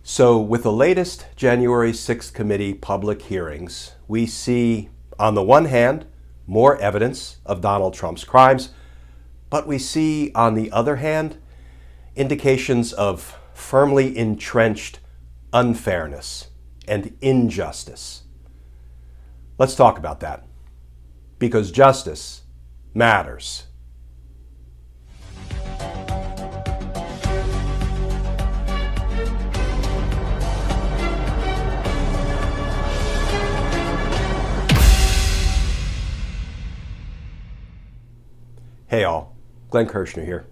So with the latest January 6th committee public hearings, we see, on the one hand, more evidence of Donald Trump's crimes, but we see, on the other hand, indications of firmly entrenched unfairness and injustice. Let's talk about that, because justice matters. Hey all, Glenn Kirshner here.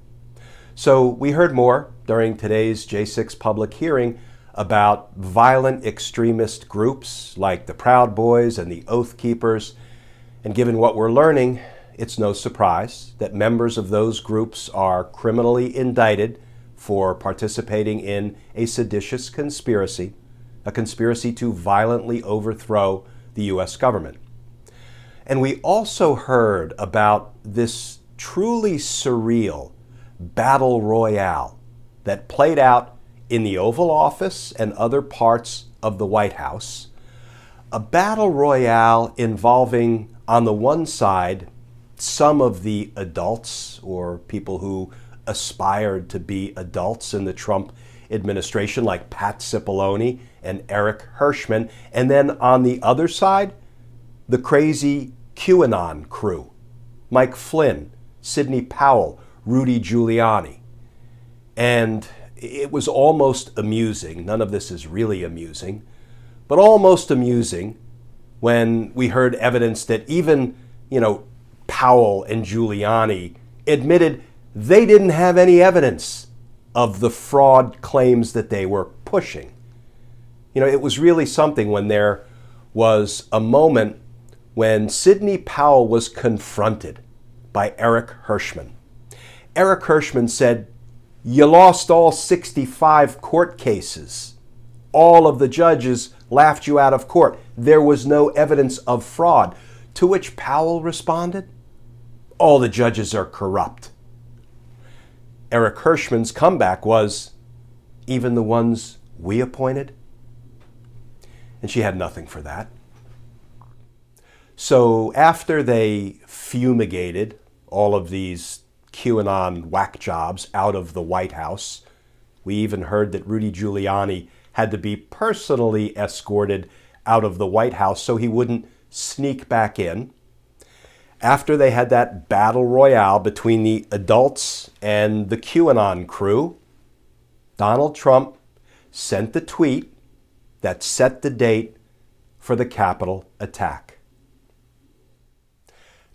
So we heard more during today's J6 public hearing about violent extremist groups like the Proud Boys and the Oath Keepers. And given what we're learning, it's no surprise that members of those groups are criminally indicted for participating in a seditious conspiracy, a conspiracy to violently overthrow the U.S. government. And we also heard about this truly surreal battle royale that played out in the Oval Office and other parts of the White House. A battle royale involving, on the one side, some of the adults or people who aspired to be adults in the Trump administration, like Pat Cipollone and Eric Hirschman, and then on the other side, the crazy QAnon crew, Mike Flynn, Sidney Powell, Rudy Giuliani. And it was almost amusing, none of this is really amusing, but almost amusing when we heard evidence that even, Powell and Giuliani admitted they didn't have any evidence of the fraud claims that they were pushing. It was really something when there was a moment when Sidney Powell was confronted by Eric Hirschman. Eric Hirschman said, "You lost all 65 court cases. All of the judges laughed you out of court. There was no evidence of fraud." To which Powell responded, "All the judges are corrupt." Eric Hirschman's comeback was, "Even the ones we appointed?" And she had nothing for that. So after they fumigated all of these QAnon whack jobs out of the White House, we even heard that Rudy Giuliani had to be personally escorted out of the White House so he wouldn't sneak back in. After they had that battle royale between the adults and the QAnon crew, Donald Trump sent the tweet that set the date for the Capitol attack.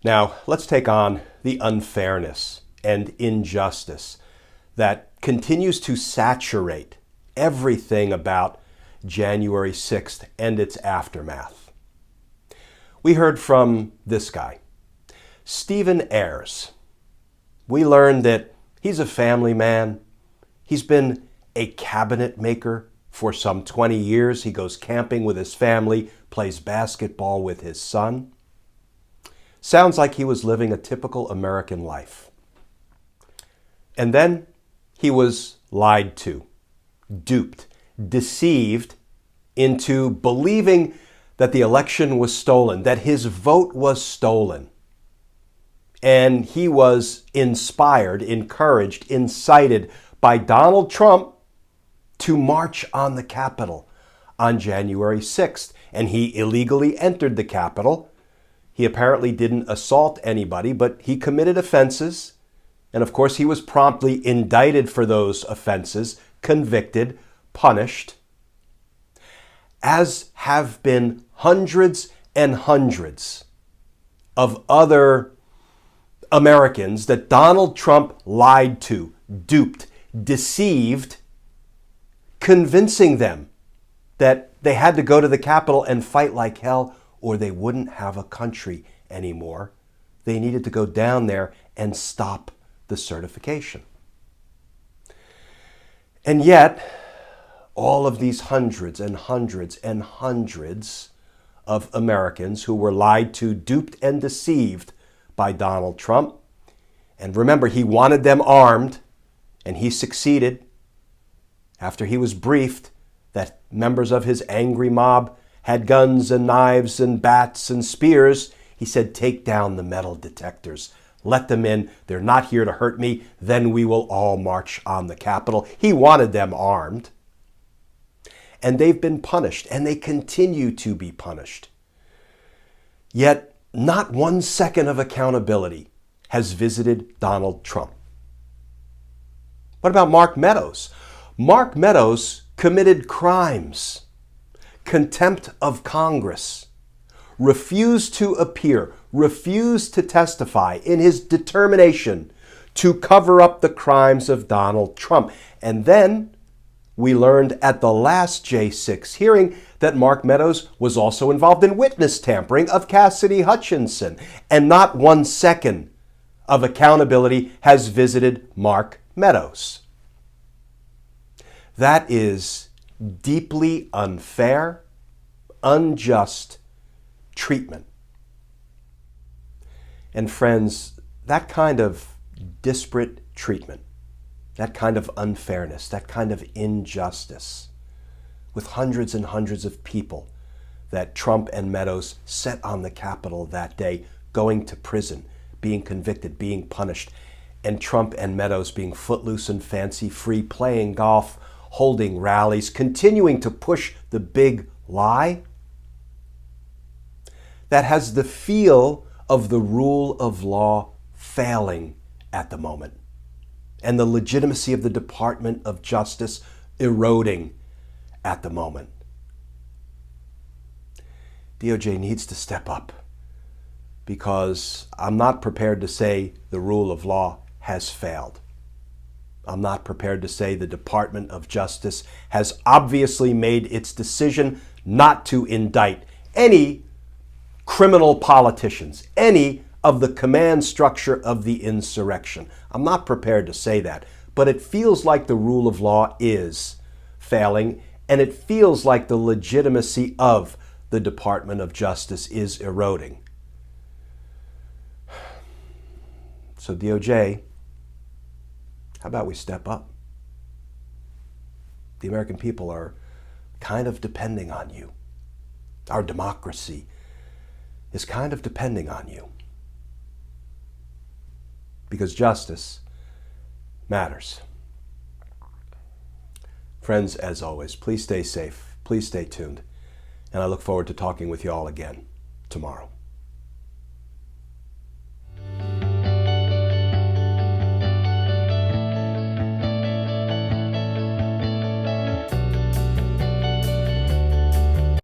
Now, let's take on the unfairness and injustice that continues to saturate everything about January 6th and its aftermath. We heard from this guy, Steven Ayers. We learned that he's a family man. He's been a cabinet maker for some 20 years. He goes camping with his family, plays basketball with his son. Sounds like he was living a typical American life. And then he was lied to, duped, deceived into believing that the election was stolen, that his vote was stolen. And he was inspired, encouraged, incited by Donald Trump to march on the Capitol on January 6th. And he illegally entered the Capitol. He apparently didn't assault anybody, but he committed offenses. And of course, he was promptly indicted for those offenses, convicted, punished, as have been hundreds and hundreds of other Americans that Donald Trump lied to, duped, deceived, convincing them that they had to go to the Capitol and fight like hell or they wouldn't have a country anymore. They needed to go down there and stop the certification. And yet, all of these hundreds and hundreds and hundreds of Americans who were lied to, duped, and deceived by Donald Trump. And remember, he wanted them armed, and he succeeded. After he was briefed that members of his angry mob had guns and knives and bats and spears, he said, take down the metal detectors. Let them in. They're not here to hurt me. Then we will all march on the Capitol. He wanted them armed. And they've been punished, and they continue to be punished. Yet, not 1 second of accountability has visited Donald Trump. What about Mark Meadows? Mark Meadows committed crimes, contempt of Congress, refused to appear, refused to testify in his determination to cover up the crimes of Donald Trump. And then we learned at the last J6 hearing that Mark Meadows was also involved in witness tampering of Cassidy Hutchinson. And not 1 second of accountability has visited Mark Meadows. That is deeply unfair, unjust treatment. And friends, that kind of disparate treatment, that kind of unfairness, that kind of injustice, with hundreds and hundreds of people that Trump and Meadows set on the Capitol that day, going to prison, being convicted, being punished, and Trump and Meadows being footloose and fancy-free, playing golf, holding rallies, continuing to push the big lie, that has the feel of the rule of law failing at the moment, and the legitimacy of the Department of Justice eroding at the moment. DOJ needs to step up, because I'm not prepared to say the rule of law has failed. I'm not prepared to say the Department of Justice has obviously made its decision not to indict any criminal politicians, any of the command structure of the insurrection. I'm not prepared to say that, but it feels like the rule of law is failing, and it feels like the legitimacy of the Department of Justice is eroding. So DOJ, how about we step up? The American people are kind of depending on you. Our democracy is kind of depending on you. Because justice matters. Friends, as always, please stay safe, please stay tuned, and I look forward to talking with you all again tomorrow.